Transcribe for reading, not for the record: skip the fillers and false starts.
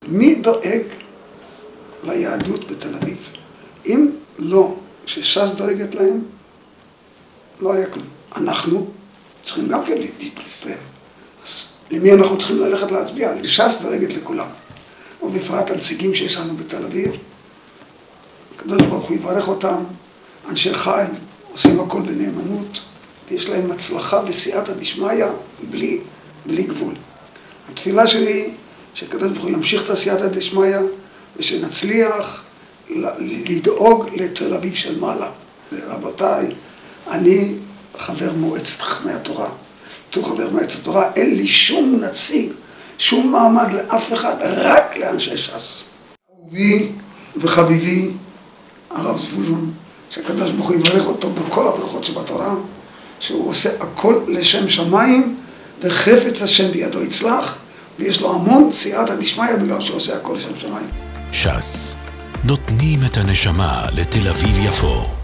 מי דואג ליהדות בתל אביב? אם לא שש"ס דואגת להם, לא היה כלום. אנחנו צריכים גם כן להצטרף. אז למי אנחנו צריכים ללכת להצביע? לש"ס דואגת לכולם. ובפרט הנציגים שיש לנו בתל אביב, הקדוש ברוך הוא יברך אותם, אנשי חיל, עושים הכל בנאמנות, ויש להם הצלחה בסייעתא דשמיא בלי גבול. התפילה שלי, שהקדוש ברוך הוא ימשיך את הסייעתא דשמיא, ושנצליח לדאוג לתל אביב של מעלה. רבותיי, אני חבר מועצת חכמי התורה. בתור חבר מועצת התורה, אין לי שום נציג, שום מעמד לאף אחד, רק לאנשי ש"ס. אהובי וחביבי, הרב זבולון, שהקדוש ברוך הוא יברך אותו בכל הברכות שבתורה, שהוא עושה הכל לשם שמיים, וחפץ השם בידו יצלח, ויש לו המון סייעתא דשמיא בגלל שהוא עושה הכל לשם שמיים. ש"ס, נותנים את הנשמה לתל אביב יפו.